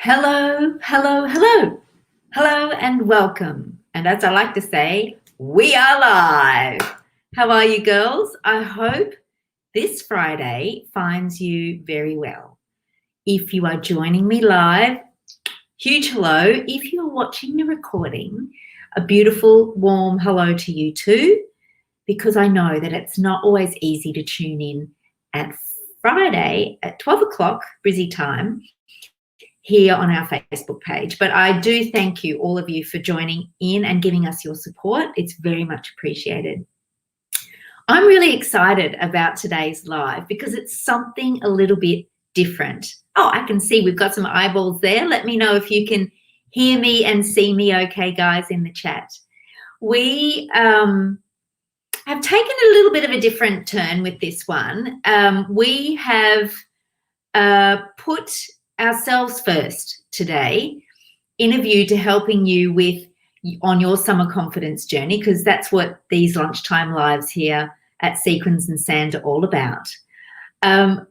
Hello, hello, hello. Hello and welcome. And as I like to say, we are live. How are you, girls? I hope this Friday finds you very well. If you are joining me live, huge hello. If you're watching the recording, a beautiful, warm hello to you too, because I know that it's not always easy to tune in at Friday at 12 o'clock Brizzy time here on our Facebook page. But I do thank you, all of you, for joining in and giving us your support. It's very much appreciated. I'm really excited about today's live because it's something a little bit different. Oh, I can see we've got some eyeballs there. Let me know if you can hear me and see me okay, guys, in the chat. We have taken a little bit of a different turn with this one. We have put ourselves first today in a view to helping you on your summer confidence journey, because that's what these lunchtime lives here at Sequins and Sand are all about. And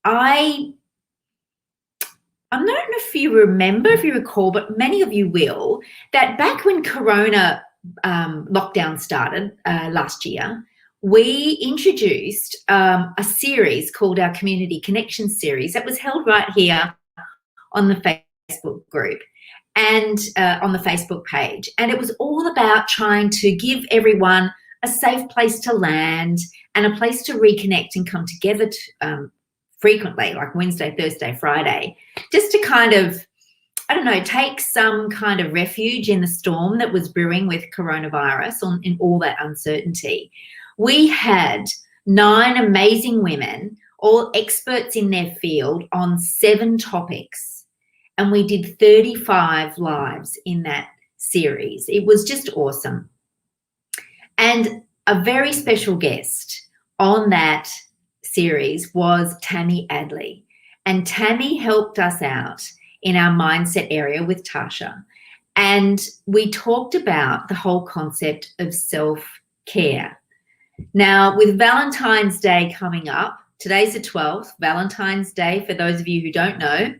I don't know if you remember, if you recall, but many of you will, that back when Corona lockdown started last year, we introduced a series called our Community Connection series that was held right here on the Facebook group and on the Facebook page. And it was all about trying to give everyone a safe place to land and a place to reconnect and come together frequently, like Wednesday, Thursday, Friday, just to kind of, I don't know, take some kind of refuge in the storm that was brewing with coronavirus in all that uncertainty. We had 9 amazing women, all experts in their field, on 7 topics, and we did 35 lives in that series. It was just awesome. And a very special guest on that series was Tammie Addley, and Tammie helped us out in our mindset area with Tasha, and we talked about the whole concept of self-care. Now, with Valentine's Day coming up, today's the 12th, Valentine's Day, for those of you who don't know,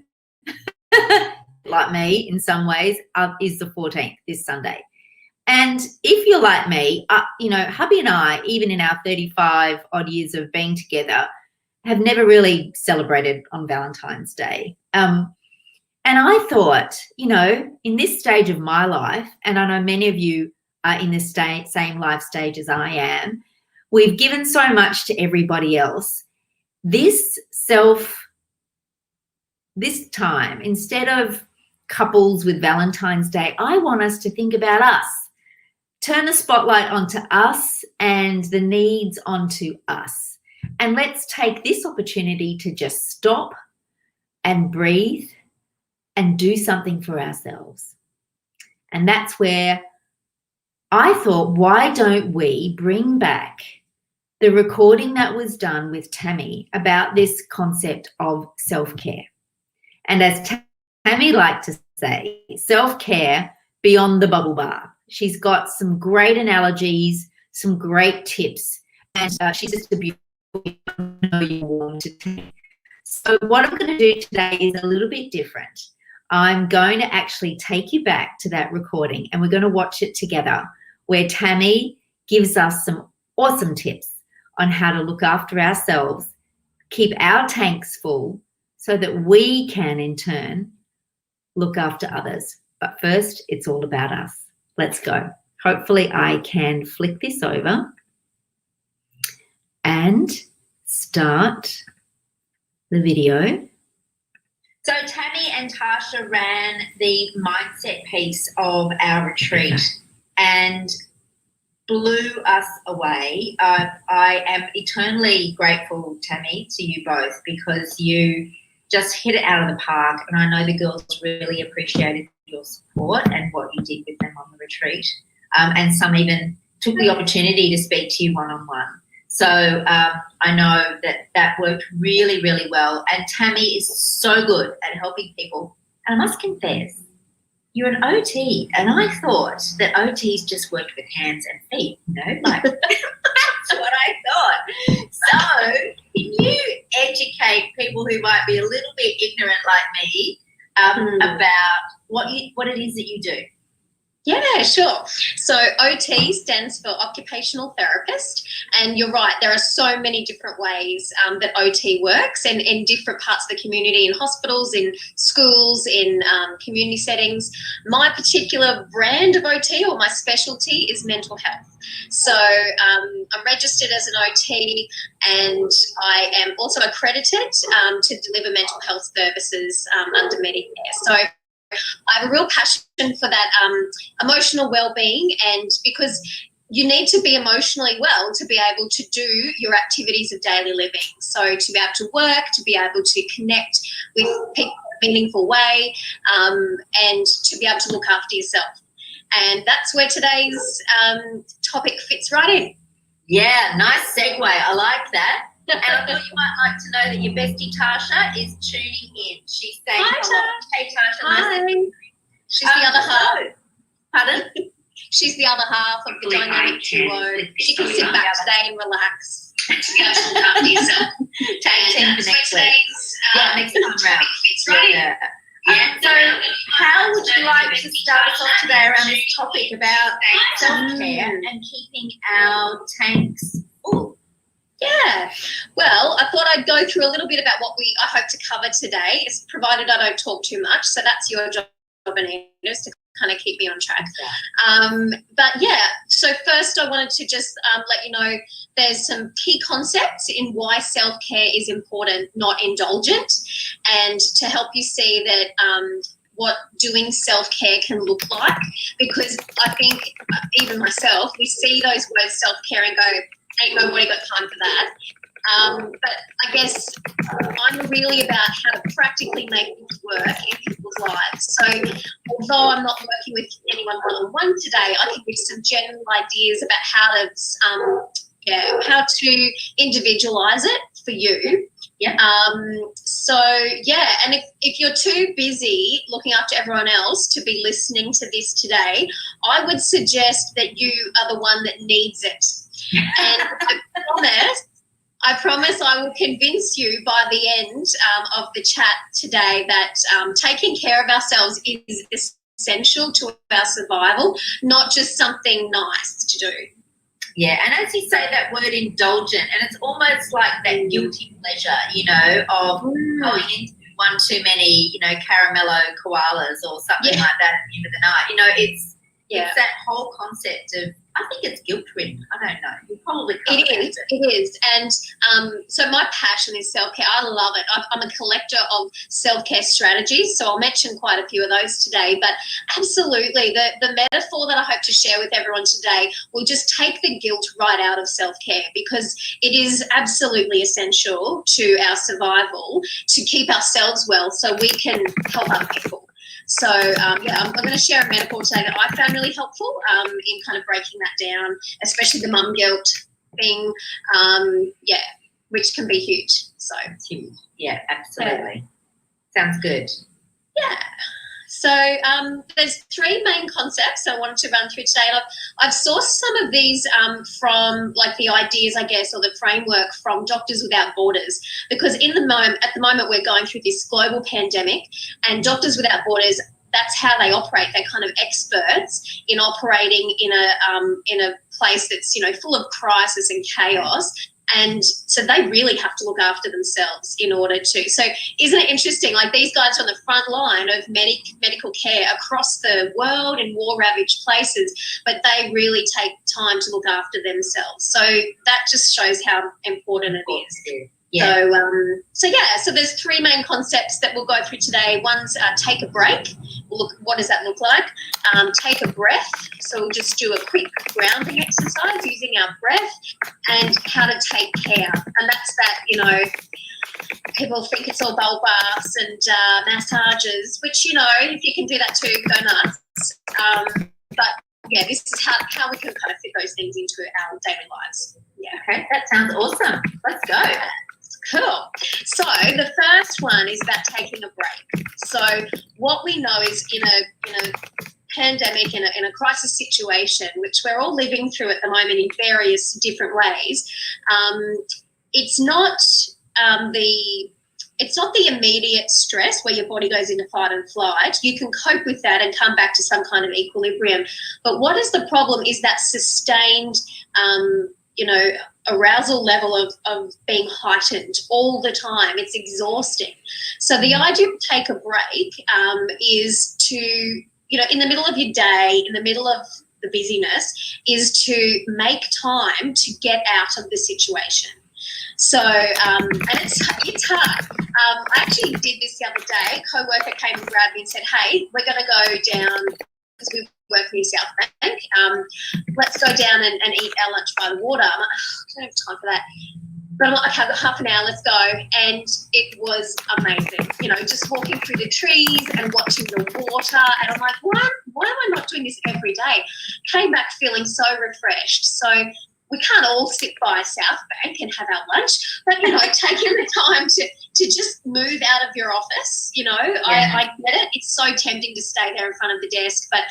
like me in some ways, is the 14th, this Sunday. And if you're like me, hubby and I, even in our 35 odd years of being together, have never really celebrated on Valentine's Day. And I thought, in this stage of my life, and I know many of you are in the same life stage as I am, we've given so much to everybody else. This time, instead of couples with Valentine's Day, I want us to think about us. Turn the spotlight onto us and the needs onto us. And let's take this opportunity to just stop and breathe and do something for ourselves. And that's where I thought, why don't we bring back the recording that was done with Tammie about this concept of self-care. And as Tammie liked to say, self-care beyond the bubble bath. She's got some great analogies, some great tips, and she's just a beautiful warm to take. So what I'm going to do today is a little bit different. I'm going to actually take you back to that recording, and we're going to watch it together, where Tammie gives us some awesome tips on how to look after ourselves, keep our tanks full so that we can in turn look after others. But first, it's all about us. Let's go. Hopefully I can flick this over and start the video. So Tammie and Tasha ran the mindset piece of our retreat and blew us away. I am eternally grateful, Tammie, to you both, because you just hit it out of the park, and I know the girls really appreciated your support and what you did with them on the retreat, and some even took the opportunity to speak to you one-on-one. So I know that worked really, really well, and Tammie is so good at helping people. And I must confess, you're an OT, and I thought that OTs just worked with hands and feet, like that's what I thought. So can you educate people who might be a little bit ignorant like me about what it is that you do. Yeah, sure. So OT stands for Occupational Therapist, and you're right, there are so many different ways that OT works, and in different parts of the community, in hospitals, in schools, in community settings. My particular brand of OT, or my specialty, is mental health. So I'm registered as an OT, and I am also accredited to deliver mental health services under Medicare. So I have a real passion for that emotional well-being, and because you need to be emotionally well to be able to do your activities of daily living. So to be able to work, to be able to connect with people in a meaningful way, and to be able to look after yourself. And that's where today's topic fits right in. Yeah, nice segue. I like that. And I thought you might like to know that your bestie Tasha is tuning in. She's saying hello. Hey Tasha, nice to meet you. She's the other half. Pardon? She's the other half of the dynamic duo. She can sit back today and relax. To be able to look after yourself. Take 10 for next week. Yeah, next time round. Fits right in. So how would you like to start us off today around this topic about self-care and keeping our tanks full? Yeah, well, I thought I'd go through a little bit about what I hope to cover today, provided I don't talk too much. So that's your job, Anita, is to kind of keep me on track. But yeah, so first I wanted to just let you know there's some key concepts in why self-care is important, not indulgent, and to help you see that what doing self-care can look like, because I think even myself, we see those words self-care and go, ain't nobody got time for that. But I guess I'm really about how to practically make this work in people's lives. So although I'm not working with anyone one-on-one today, I can give some general ideas about how to individualize it for you. Yeah. And if you're too busy looking after everyone else to be listening to this today, I would suggest that you are the one that needs it. And I promise I will convince you by the end of the chat today that taking care of ourselves is essential to our survival, not just something nice to do. Yeah, and as you say that word indulgent, and it's almost like that guilty pleasure, of going into one too many, caramello koalas or something like that at the end of the night. It's that whole concept of, I think it's guilt-ridden. I don't know. You probably can't. It is. And so my passion is self-care. I love it. I'm a collector of self-care strategies, so I'll mention quite a few of those today. But absolutely, the metaphor that I hope to share with everyone today will just take the guilt right out of self-care, because it is absolutely essential to our survival to keep ourselves well so we can help other people. So, I'm going to share a metaphor today that I found really helpful in kind of breaking that down, especially the mum guilt thing, which can be huge. So it's huge. Yeah, absolutely. Yeah. Sounds good. Yeah. So there's three main concepts I wanted to run through today. And I've sourced some of these from like the ideas, I guess, or the framework from Doctors Without Borders, because at the moment we're going through this global pandemic, and Doctors Without Borders, that's how they operate. They're kind of experts in operating in a place that's full of crisis and chaos. And so they really have to look after themselves in order to. So isn't it interesting? Like, these guys are on the front line of medical care across the world in war-ravaged places, but they really take time to look after themselves. So that just shows how important it is. Yeah. So there's three main concepts that we'll go through today. One's take a break. Look, what does that look like? Take a breath. So we'll just do a quick grounding exercise using our breath, and how to take care. And that's that, people think it's all bubble baths and massages, which, if you can do that too, go nuts. But yeah, this is how we can kind of fit those things into our daily lives. Yeah. Okay, that sounds awesome. Let's go. Cool. So the first one is about taking a break. So what we know is in a pandemic, in a crisis situation, which we're all living through at the moment in various different ways, it's not it's not the immediate stress where your body goes into fight and flight. You can cope with that and come back to some kind of equilibrium. But what is the problem is that sustained, arousal level of being heightened all the time. It's exhausting. So the idea of take a break is to, in the middle of your day, in the middle of the busyness, is to make time to get out of the situation. So, and it's hard. I actually did this the other day. A co-worker came and grabbed me and said, hey, we're going to go down, because we work near South Bank, let's go down and eat our lunch by the water. I'm like, I don't have time for that. But I'm like, okay, I've got half an hour, let's go. And it was amazing, just walking through the trees and watching the water. And I'm like, why am I not doing this every day? Came back feeling so refreshed. So we can't all sit by South Bank and have our lunch, but, taking the time to just move out of your office, I get it. It's so tempting to stay there in front of the desk, but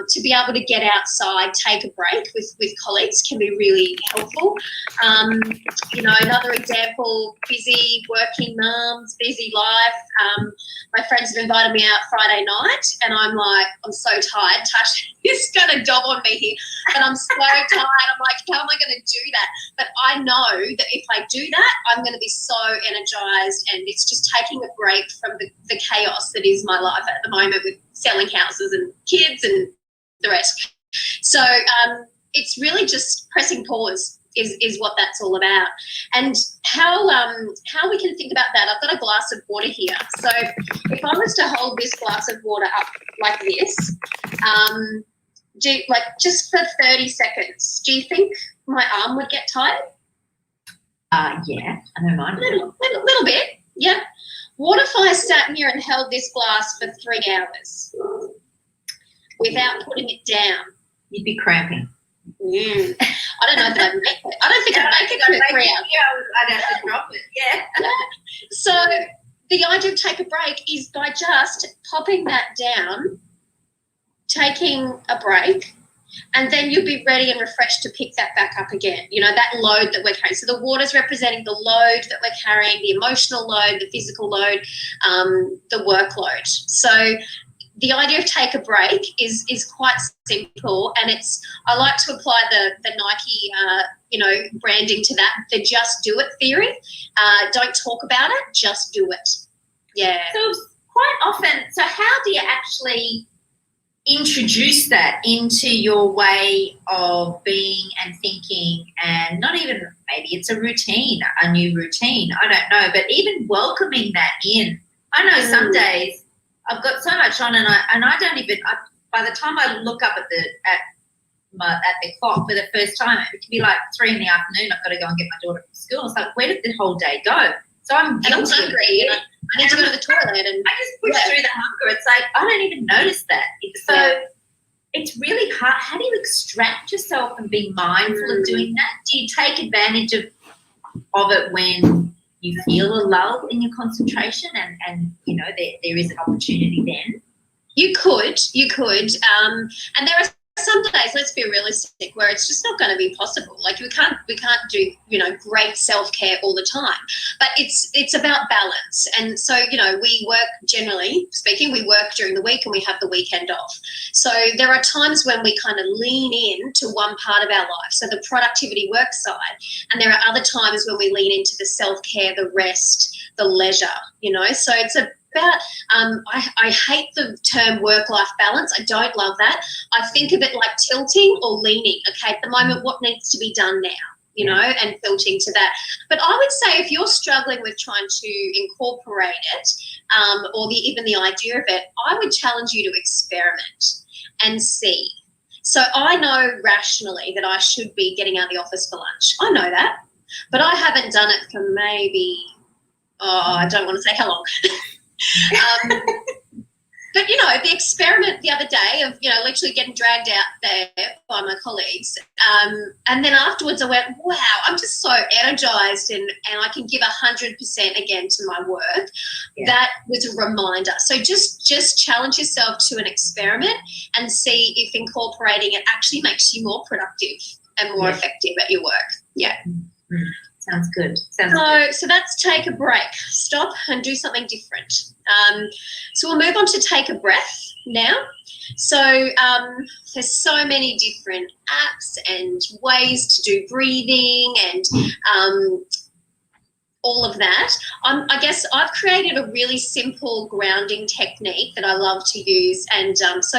to be able to get outside, take a break with colleagues can be really helpful. Another example, busy working mums, busy life. My friends have invited me out Friday night and I'm like, I'm so tired. Tash is going to dob on me here. And I'm so tired. I'm like, how am I going to do that? But I know that if I do that, I'm going to be so energized, and it's just taking a break from the chaos that is my life at the moment with selling houses and kids and the rest. So it's really just pressing pause is what that's all about. And how we can think about that, I've got a glass of water here. So if I was to hold this glass of water up like this, just for 30 seconds, do you think my arm would get tired? Yeah, I don't mind. Little bit, yeah. What if I sat here and held this glass for 3 hours without putting it down? You'd be cramping. I don't know that I'd make it. I don't think I'd make it for 3 hours. I'd have to drop it, yeah. So the idea of take a break is by just popping that down, taking a break, and then you'll be ready and refreshed to pick that back up again. That load that we're carrying. So the water's representing the load that we're carrying, the emotional load, the physical load, the workload. So the idea of take a break is quite simple, and I like to apply the Nike branding to that, the just do it theory. Don't talk about it, just do it. Yeah. So quite often, how do you actually introduce that into your way of being and thinking, and not even, maybe it's a routine, a new routine, I don't know, but even welcoming that in. I know some days I've got so much on and I don't even, by the time I look up at the clock for the first time, it can be like 3 p.m. I've got to go and get my daughter from school. It's like, where did the whole day go? So I'm hungry. I need to go to the toilet, and I just push through the hunger. It's like I don't even notice that. So it's really hard. How do you extract yourself and be mindful of doing that? Do you take advantage of it when you feel a lull in your concentration and there is an opportunity then? You could, and there are some days, let's be realistic, where it's just not going to be possible. Like we can't do great self-care all the time, but it's about balance. And so we work, generally speaking, we work during the week and we have the weekend off. So there are times when we kind of lean in to one part of our life, so the productivity work side, and there are other times when we lean into the self-care, the rest, the leisure. So it's about I hate the term work-life balance. I don't love that. I think of it like tilting or leaning. Okay, at the moment, what needs to be done now, and tilting to that. But I would say if you're struggling with trying to incorporate it, or even the idea of it, I would challenge you to experiment and see. So I know rationally that I should be getting out of the office for lunch. I know that, but I haven't done it for maybe, I don't want to say how long. But the experiment the other day of literally getting dragged out there by my colleagues, and then afterwards I went, wow, I'm just so energized and I can give 100% again to my work. That was a reminder. So just challenge yourself to an experiment and see if incorporating it actually makes you more productive and more effective at your work. Sounds good. Sounds So that's take a break. Stop and do something different. So we'll move on to take a breath now. So there's so many different apps and ways to do breathing and all of that. I guess I've created a really simple grounding technique that I love to use. And so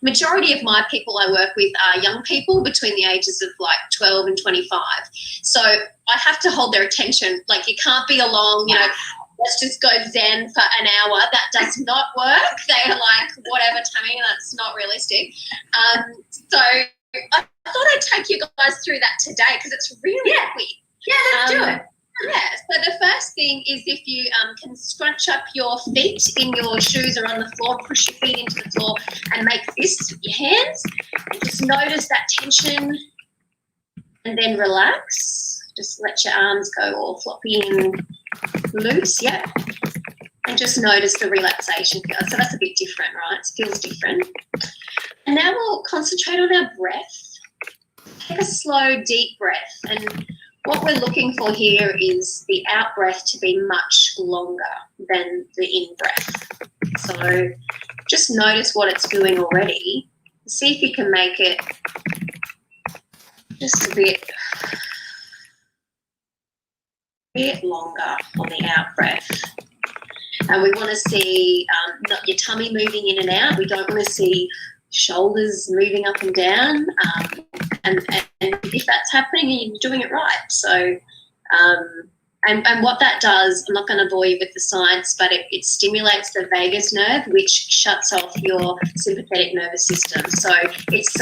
majority of my people I work with are young people between the ages of like 12 and 25. So I have to hold their attention. Like, you can't be along, let's just go Zen for an hour. That does not work. They are like, whatever, Tammie, that's not realistic. So I thought I'd take you guys through that today because it's really quick. Yeah, let's do it. Yeah, so the first thing is if you can scrunch up your feet in your shoes or on the floor, push your feet into the floor and make fists with your hands. And just notice that tension and then relax. Just let your arms go all floppy and loose, and just notice the relaxation. So that's a bit different, right? It feels different. And now we'll concentrate on our breath. Take a slow, deep breath. And what we're looking for here is the out breath to be much longer than the in breath. So just notice what it's doing already. See if you can make it just a bit longer on the out breath. And we want to see not your tummy moving in and out. We don't want to see shoulders moving up and down. And if that's happening, you're doing it right. So, and what that does, I'm not going to bore you with the science, but it stimulates the vagus nerve, which shuts off your sympathetic nervous system. So it's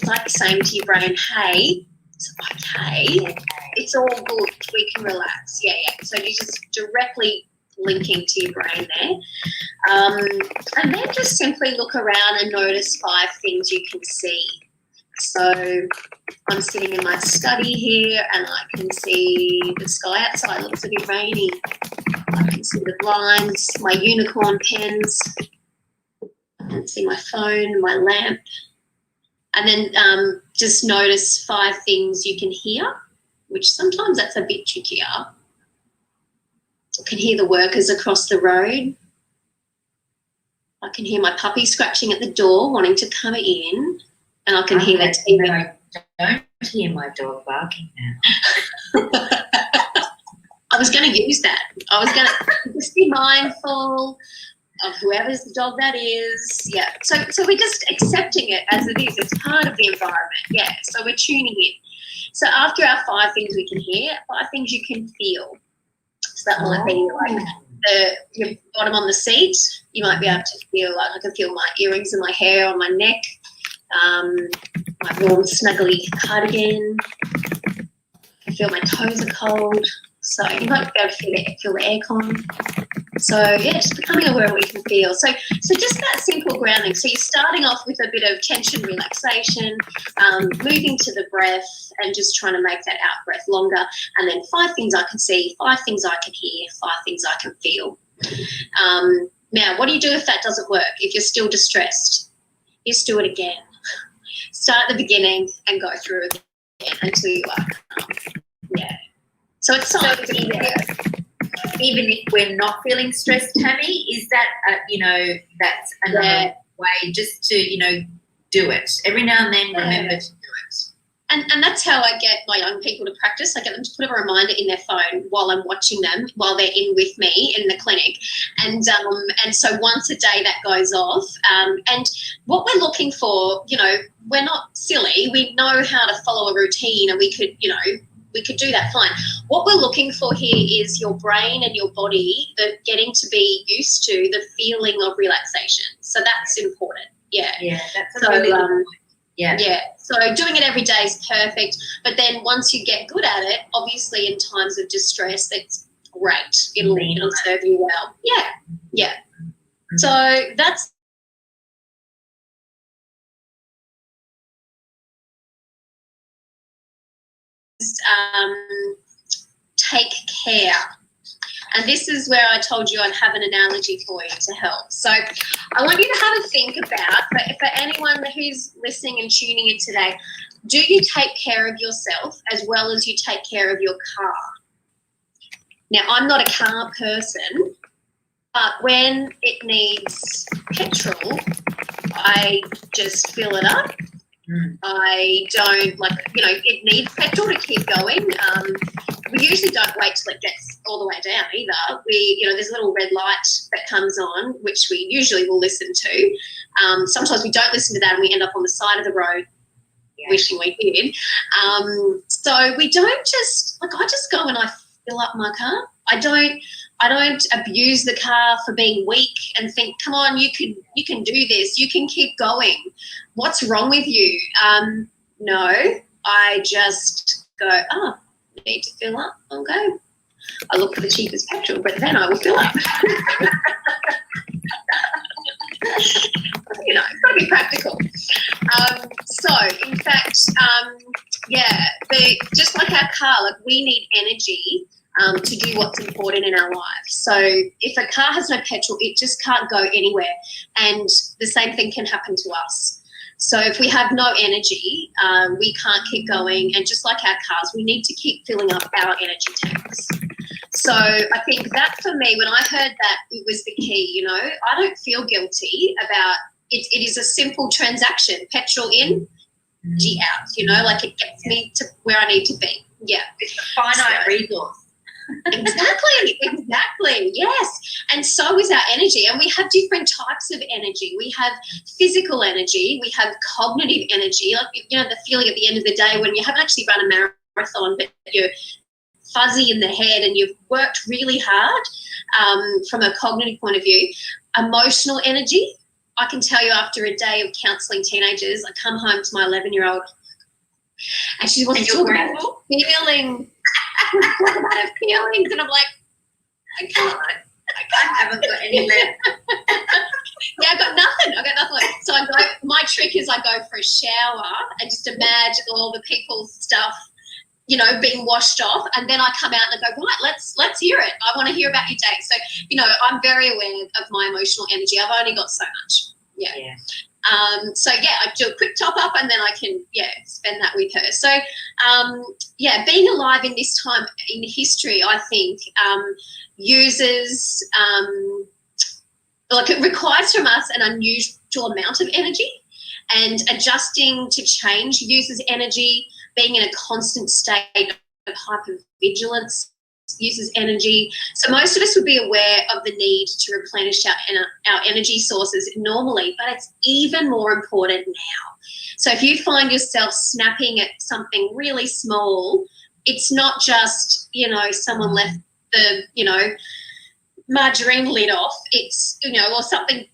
like saying to your brain, hey, it's okay, it's all good, we can relax. Yeah. So you're just directly linking to your brain there. And then just simply look around and notice 5 things you can see. So I'm sitting in my study here and I can see the sky outside looks a bit rainy. I can see the blinds, my unicorn pens. I can see my phone, my lamp. And then just notice 5 things you can hear, which sometimes that's a bit trickier. I can hear the workers across the road. I can hear my puppy scratching at the door wanting to come in. And I can hear that TV. I don't hear my dog barking now. I was going to use that. I was going to just be mindful of whoever's the dog that is. Yeah. So we're just accepting it as it is. It's part of the environment. Yeah. So we're tuning in. So after our 5 things we can hear, 5 things you can feel. So that might be like your bottom on the seat. You might be able to feel like I can feel my earrings in my hair on my neck. My warm snuggly cardigan. I feel my toes are cold, so you might be able to feel the aircon. So yeah, just becoming aware of what you can feel. So just that simple grounding. So you're starting off with a bit of tension relaxation, moving to the breath and just trying to make that out breath longer. And then 5 things I can see, 5 things I can hear, 5 things I can feel. Now, what do you do if that doesn't work? If you're still distressed, just do it again. Start at the beginning and go through again until you are calm. Yeah. So it's so even if we're not feeling stressed, Tammie, is that that's another way just to do it every now and then. Remember to do it. And that's how I get my young people to practice. I get them to put a reminder in their phone while I'm watching them, while they're in with me in the clinic. And so once a day that goes off. And what we're looking for, we're not silly. We know how to follow a routine and we could do that fine. What we're looking for here is your brain and your body getting to be used to the feeling of relaxation. So that's important. Yeah. Yeah, that's a really good point. Yeah. So doing it every day is perfect. But then once you get good at it, obviously in times of distress, that's great. It'll serve you well. Yeah. Yeah. So that's take care. And this is where I told you I'd have an analogy for you to help. So I want you to have a think about, for anyone who's listening and tuning in today, do you take care of yourself as well as you take care of your car? Now, I'm not a car person, but when it needs petrol, I just fill it up. I don't it needs petrol to keep going. We usually don't wait till it gets all the way down either. There's a little red light that comes on, which we usually will listen to. Sometimes we don't listen to that and we end up on the side of the road wishing we did. So we don't just, I just go and I fill up my car. I don't abuse the car for being weak and think, come on, you can do this, you can keep going. What's wrong with you? No, I just go, need to fill up, I'll go. I look for the cheapest petrol, but then I will fill up. It's got to be practical. So, in fact, just like our car, we need energy to do what's important in our lives. So if a car has no petrol, it just can't go anywhere. And the same thing can happen to us. So if we have no energy, we can't keep going. And just like our cars, we need to keep filling up our energy tanks. So I think that for me, when I heard that, it was the key. I don't feel guilty about it. It is a simple transaction. Petrol in, G out. It gets me to where I need to be. Yeah. It's a finite resource. Exactly, yes. And so is our energy. And we have different types of energy. We have physical energy. We have cognitive energy. The feeling at the end of the day when you haven't actually run a marathon, but you're fuzzy in the head and you've worked really hard from a cognitive point of view. Emotional energy. I can tell you after a day of counselling teenagers, I come home to my 11-year-old and she wants to talk about feeling. Talk about her feelings, and I'm like, I haven't got any left. Yeah, I got nothing left. So my trick is I go for a shower and just imagine all the people's stuff, being washed off, and then I come out and I go, right, let's hear it. I want to hear about your day. So, I'm very aware of my emotional energy. I've only got so much. Yeah. I do a quick top up and then I can, spend that with her. So, being alive in this time in history, I think, uses, it requires from us an unusual amount of energy, and adjusting to change uses energy. Being in a constant state of hypervigilance uses energy. So most of us would be aware of the need to replenish our energy sources normally, but it's even more important now. So if you find yourself snapping at something really small, it's not just, someone left the, margarine lid off. It's, or something,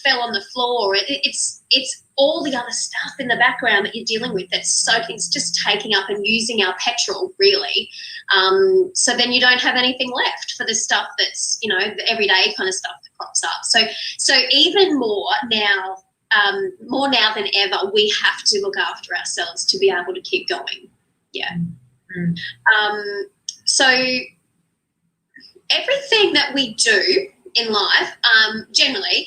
fell on the floor. It's all the other stuff in the background that you're dealing with that's it's just taking up and using our petrol, really. So then you don't have anything left for the stuff that's, the everyday kind of stuff that crops up. So even more now than ever, we have to look after ourselves to be able to keep going. Yeah. So everything that we do in life, generally,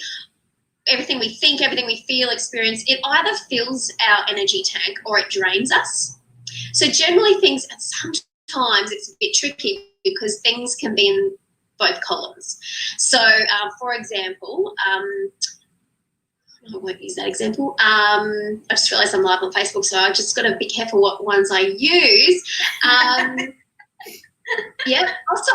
everything we think, everything we feel, experience, it either fills our energy tank or it drains us. So generally sometimes it's a bit tricky because things can be in both columns. So, for example, I won't use that example. I just realised I'm live on Facebook, so I've just got to be careful what ones I use. Also,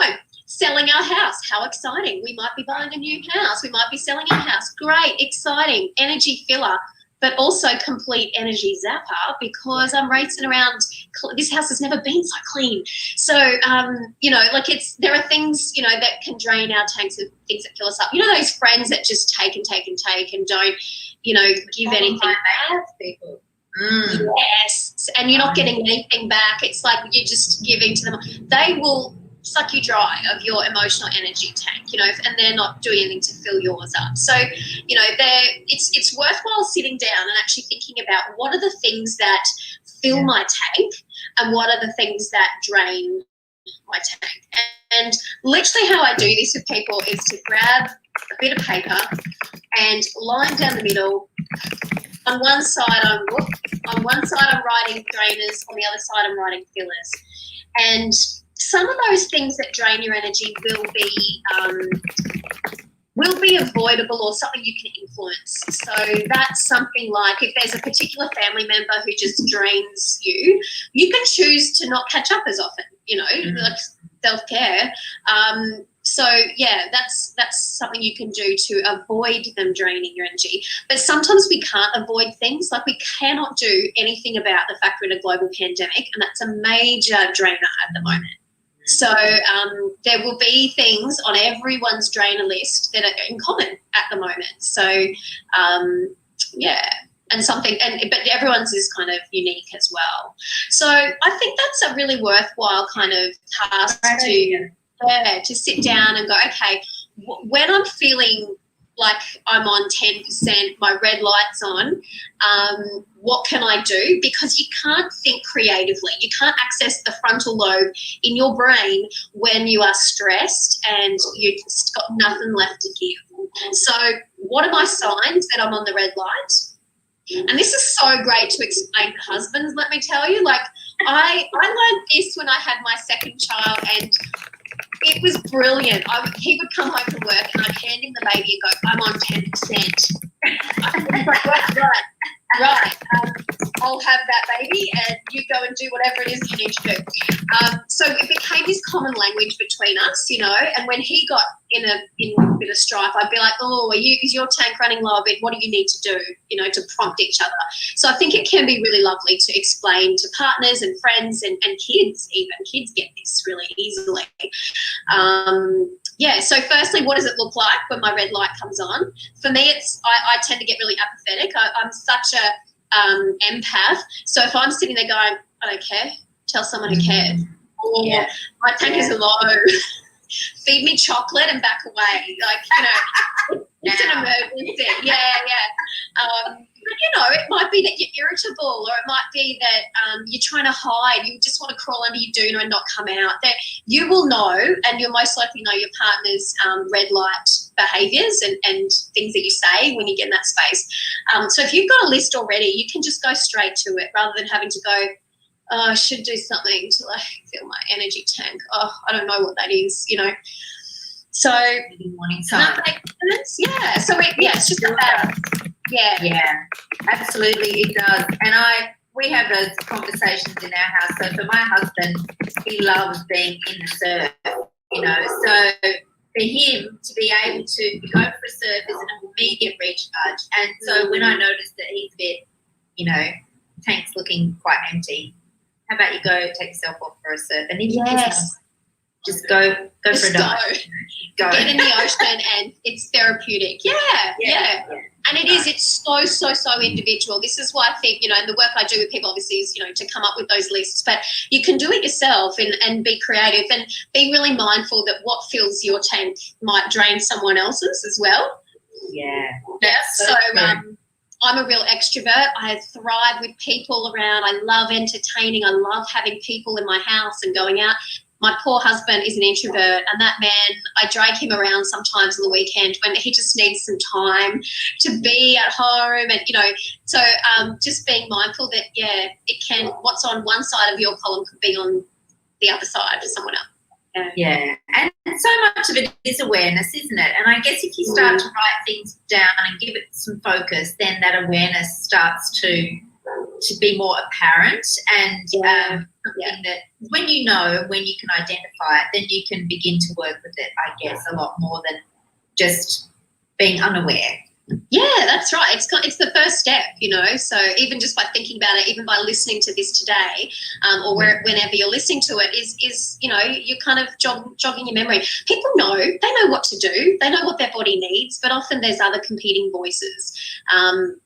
selling our house. How exciting. We might be buying a new house. We might be selling our house. Great, exciting, energy filler, but also complete energy zapper because I'm racing around. This house has never been so clean. So, there are things, that can drain our tanks of things that fill us up. Those friends that just take and take and take and don't, give anything back. People. Yes, and you're not getting anything back. It's like you're just giving to them. They will suck you dry of your emotional energy tank, and they're not doing anything to fill yours up. So, it's worthwhile sitting down and actually thinking about what are the things that fill my tank and what are the things that drain my tank. And literally how I do this with people is to grab a bit of paper and line down the middle. On one side I'm writing drainers, on the other side I'm writing fillers. And some of those things that drain your energy will be avoidable or something you can influence. So that's something like if there's a particular family member who just drains you, you can choose to not catch up as often, like self-care. So yeah, that's something you can do to avoid them draining your energy. But sometimes we can't avoid things. Like we cannot do anything about the fact we're in a global pandemic, and that's a major drainer at the moment. So there will be things on everyone's drainer list that are in common at the moment. So but everyone's is kind of unique as well. So I think that's a really worthwhile kind of task to sit down and go, okay, when I'm feeling like I'm on 10%, my red light's on, what can I do? Because you can't think creatively. You can't access the frontal lobe in your brain when you are stressed and you've just got nothing left to give. So what are my signs that I'm on the red light? And this is so great to explain to husbands, let me tell you. Like I learned this when I had my second child, and it was brilliant. He would come home from work and I'd hand him the baby and go, I'm on 10%. I was like, right. I'll have that baby and you go and do whatever it is you need to do. So it became this common language between us, and when he got in a bit of strife, I'd be like, oh, is your tank running low a bit? What do you need to do, to prompt each other? So I think it can be really lovely to explain to partners and friends and kids even. Kids get this really easily. So firstly, what does it look like when my red light comes on? For me, I tend to get really apathetic. I'm such a empath. So if I'm sitting there going, I don't care, tell someone who cares. Or my tank is low. Feed me chocolate and back away. Like, it's an emergency. Yeah. It might be that you're irritable, or it might be that you're trying to hide. You just want to crawl under your doona and not come out. That you will know, and you'll most likely know your partner's red light behaviours and things that you say when you get in that space. So if you've got a list already, you can just go straight to it rather than having to go, oh, I should do something to fill my energy tank. Oh, I don't know what that is, So morning that makes sense? Yeah. So it's just about Yeah, absolutely it does. And we have those conversations in our house. So for my husband, he loves being in the surf, So for him to be able to go for a surf is an immediate recharge. And so when I notice that he's a bit, tank's looking quite empty, how about you go take yourself off for a surf? And if you just go for a dive. Go. Get in the ocean and it's therapeutic. Yeah. And it's so individual. This is why I think, and the work I do with people obviously is, to come up with those lists. But you can do it yourself and be creative and be really mindful that what fills your tank might drain someone else's as well. Yeah. So I'm a real extrovert. I thrive with people around. I love entertaining. I love having people in my house and going out. My poor husband is an introvert, and that man, I drag him around sometimes on the weekend when he just needs some time to be at home. And, so just being mindful that, it can, what's on one side of your column could be on the other side for someone else. Yeah. And so much of it is awareness, isn't it? And I guess if you start to write things down and give it some focus, then that awareness starts to be more apparent and something that when you know, when you can identify it, then you can begin to work with it, I guess, a lot more than just being unaware. Yeah, that's right. It's the first step, So even just by thinking about it, even by listening to this today, or whenever you're listening to it, is you're kind of jogging your memory. People know, they know what to do, they know what their body needs, but often there's other competing voices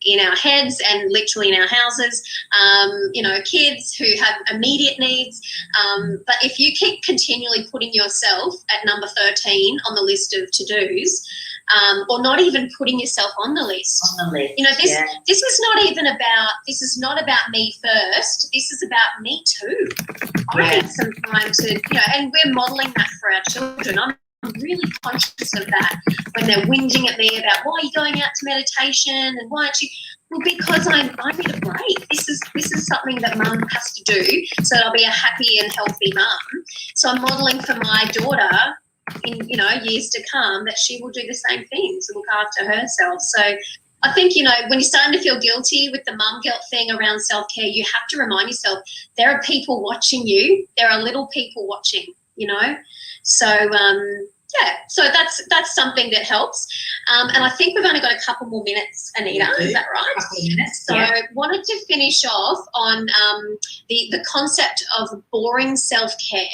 in our heads and literally in our houses. Kids who have immediate needs. But if you keep continually putting yourself at number 13 on the list of to-dos, or not even putting yourself on the list. This is not about me first. This is about me too. I need some time to, and we're modelling that for our children. I'm really conscious of that when they're whinging at me about why are you going out to meditation and why aren't you? Well, because I need a break. This is something that mum has to do so that I'll be a happy and healthy mum. So I'm modelling for my daughter in, years to come that she will do the same thing to look after herself. So I think, when you're starting to feel guilty with the mum guilt thing around self-care, you have to remind yourself there are people watching you. There are little people watching, So, so that's something that helps. And I think we've only got a couple more minutes, Anita. Is that right? A couple of minutes, So I wanted to finish off on the concept of boring self-care.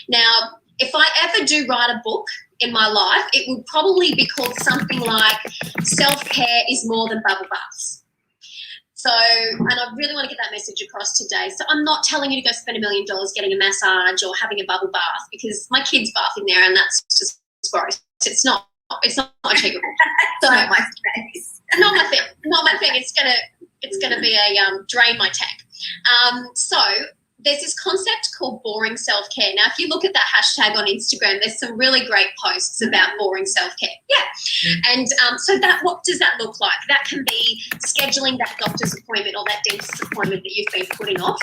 Now, if I ever do write a book in my life, it will probably be called something like Self-Care is More Than Bubble Baths. So, and I really want to get that message across today. So I'm not telling you to go spend $1 million getting a massage or having a bubble bath, because my kids bath in there and that's just gross. It's not achievable. So not my space. Not my thing. Not my thing. It's gonna be a drain my tank. So there's this concept called boring self-care. Now, if you look at that hashtag on Instagram, there's some really great posts about boring self-care. Yeah. And so what does that look like? That can be scheduling that doctor's appointment or that dentist appointment that you've been putting off.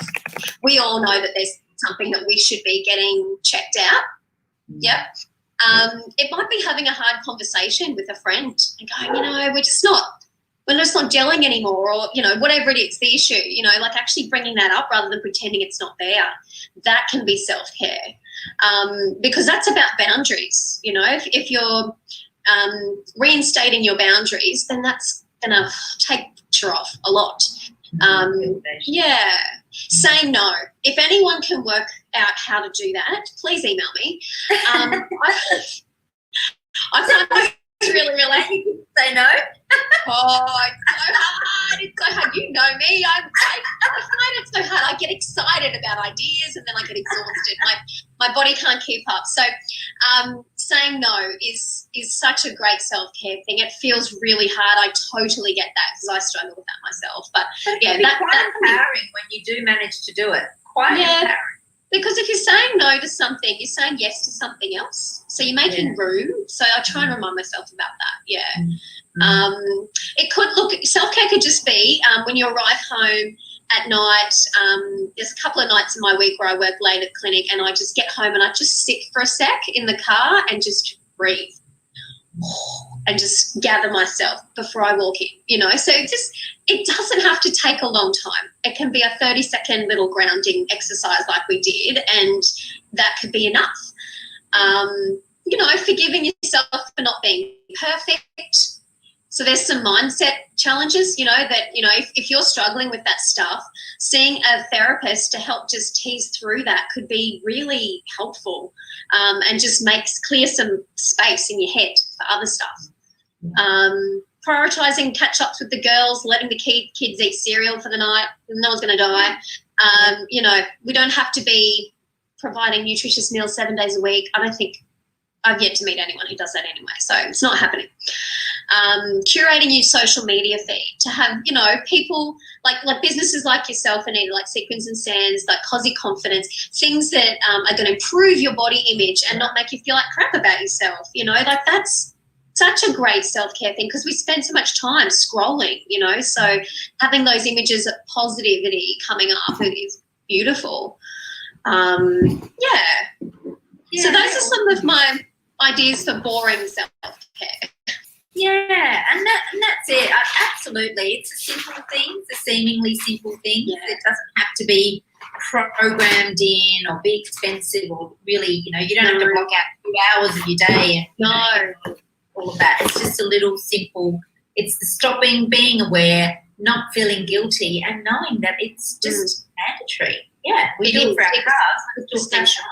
We all know that there's something that we should be getting checked out. Yeah. It might be having a hard conversation with a friend and going, we're just not gelling anymore, or, whatever it is, the issue, like actually bringing that up rather than pretending it's not there. That can be self-care, because that's about boundaries. If you're reinstating your boundaries, then that's going to take pressure off a lot. Yeah. Saying no. If anyone can work out how to do that, please email me. I find it's really relaxing. Say no. Oh, it's so hard. You know me. I find it so hard. I get excited about ideas and then I get exhausted. My body can't keep up. So saying no is such a great self-care thing. It feels really hard. I totally get that because I struggle with that myself. But yeah, that's empowering when you do manage to do it. Quite empowering. Because if you're saying no to something, you're saying yes to something else. So you're making room. So I try and remind myself about that. Yeah. It could self-care could just be when you arrive home at night. There's a couple of nights in my week where I work late at clinic and I just get home and I just sit for a sec in the car and just breathe and just gather myself before I walk in, So it doesn't have to take a long time. It can be a 30-second little grounding exercise like we did, and that could be enough. Forgiving yourself for not being perfect. So there's some mindset challenges, if you're struggling with that stuff, seeing a therapist to help just tease through that could be really helpful, and just clear some space in your head for other stuff. Prioritising catch-ups with the girls, letting the kids eat cereal for the night. No one's going to die. We don't have to be providing nutritious meals 7 days a week. I don't think I've yet to meet anyone who does that anyway, so it's not happening. Curating your social media feed to have, people like businesses like yourself, Anita, like Sequins and Sands, like Cosy Confidence, things that are going to improve your body image and not make you feel like crap about yourself. That's such a great self-care thing because we spend so much time scrolling, so having those images of positivity coming up is beautiful. So those are some of my ideas for boring self-care. Yeah, and that's it. Absolutely. It's a simple thing. It's a seemingly simple thing. Yeah. It doesn't have to be programmed in or be expensive or really, you don't have to block out 2 hours of your day and all of that. It's just a little simple. It's the stopping, being aware, not feeling guilty, and knowing that it's just mandatory. Yeah, we do it for our cars. It's essential.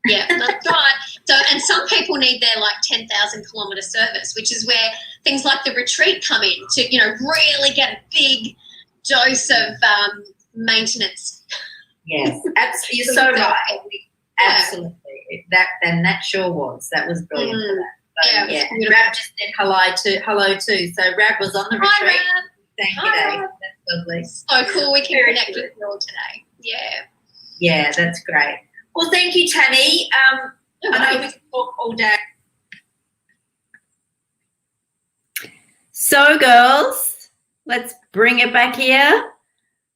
Yeah, that's right. So, and some people need their 10,000 kilometre service, which is where things like the retreat come in to, really get a big dose of maintenance. Yes, absolutely. You're so right. Absolutely. That sure was. That was brilliant for that. So, Rab just said hello too. So Rab was on the retreat. Hi, Rab. Thank you, Dave. That's lovely. So cool. We can connect with you all today. Yeah. Yeah, that's great. Well, thank you, Tammie. I know we can talk all day. So, girls, Let's bring it back here.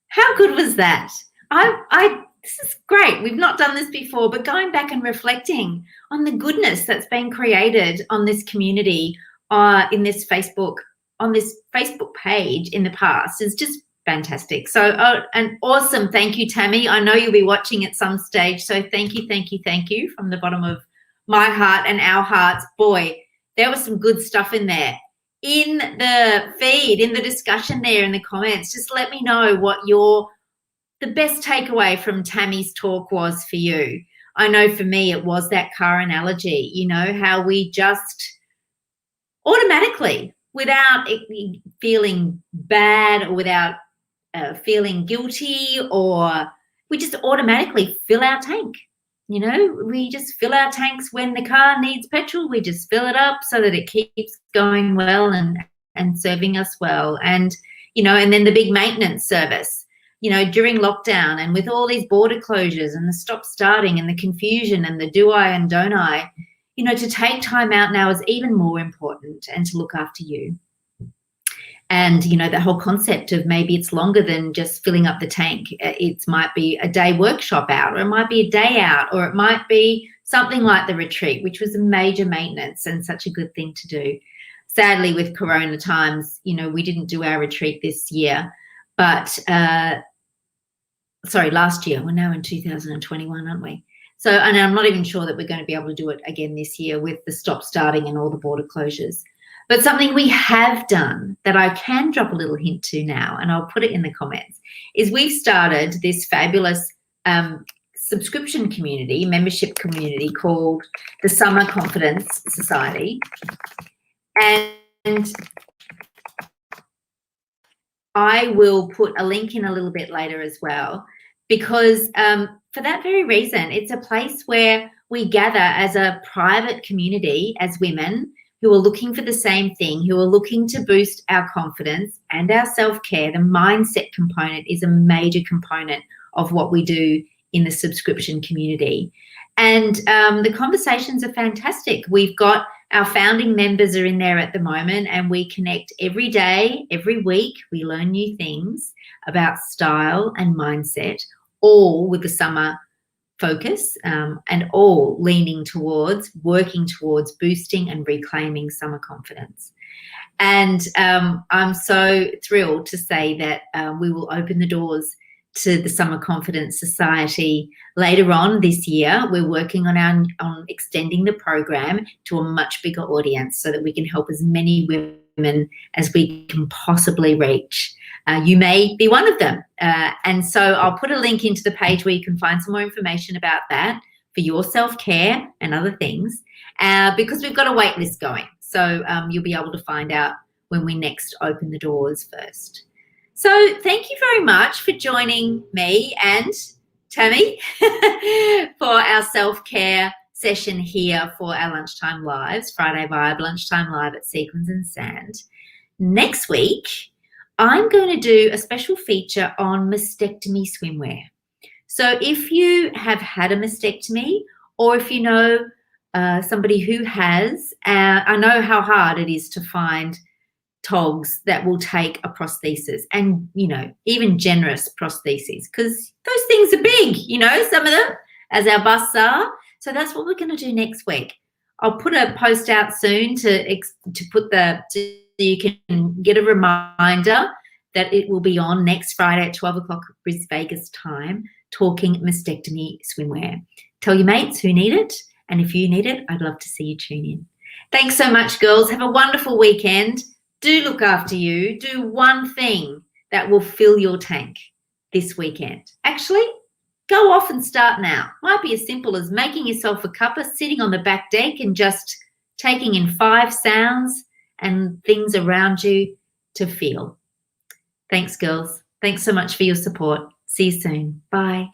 How good was that? This is great. We've not done this before, but going back and reflecting on the goodness that's been created on this community, in this Facebook, on this Facebook page in the past is just fantastic. So, an awesome thank you, Tammie. I know you'll be watching at some stage. So thank you from the bottom of my heart and our hearts. Boy, there was some good stuff in there. In the feed, in the discussion there, in the comments, just let me know what the best takeaway from Tammie's talk was for you. I know for me it was that car analogy, you know, how we just automatically, without feeling bad or without feeling guilty, or we just automatically fill our tank. You know, we just fill our tanks when the car needs petrol. We just fill it up so that it keeps going well and serving us well. And, you know, and then the big maintenance service, you know, during lockdown and with all these border closures and the stop starting and the confusion and the do I and don't I, you know, to take time out now is even more important, and to look after you. And, you know, the whole concept of maybe it's longer than just filling up the tank. It might be a day workshop out, or it might be a day out, or it might be something like the retreat, which was a major maintenance and such a good thing to do. Sadly, with Corona times, you know, we didn't do our retreat this year, but, last year. We're now in 2021, aren't we? So, and I'm not even sure that we're going to be able to do it again this year with the stop starting and all the border closures. But something we have done that I can drop a little hint to now, and I'll put it in the comments, is we've started this fabulous subscription community, membership community called the Summer Confidence Society. And I will put a link in a little bit later as well, because for that very reason, it's a place where we gather as a private community as women who are looking for the same thing, who are looking to boost our confidence and our self-care. The mindset component is a major component of what we do in the subscription community. And the conversations are fantastic. We've got our founding members are in there at the moment, and we connect every day, every week. We learn new things about style and mindset, all with the summer focus, and all leaning towards working towards boosting and reclaiming summer confidence. And I'm so thrilled to say that we will open the doors to the Summer Confidence Society later on this year. We're working on extending the program to a much bigger audience so that we can help as many women as we can possibly reach. You may be one of them. And so I'll put a link into the page where you can find some more information about that for your self-care and other things, because we've got a wait list going. So you'll be able to find out when we next open the doors first. So thank you very much for joining me and Tammie for our self-care session here for our Lunchtime Lives, Friday Vibe Lunchtime Live at Sequins and Sand. Next week, I'm going to do a special feature on mastectomy swimwear. So if you have had a mastectomy, or if you know somebody who has, I know how hard it is to find togs that will take a prosthesis, and, you know, even generous prostheses, because those things are big, you know, some of them, as our busts are. So that's what we're going to do next week. I'll put a post out soon so you can get a reminder that it will be on next Friday at 12 o'clock Bris Vegas time, talking mastectomy swimwear. Tell your mates who need it, and if you need it, I'd love to see you tune in. Thanks so much, girls. Have a wonderful weekend. Do look after you. Do one thing that will fill your tank this weekend. Actually, go off and start now. Might be as simple as making yourself a cuppa, sitting on the back deck and just taking in 5 sounds and things around you to feel. Thanks, girls. Thanks so much for your support. See you soon. Bye.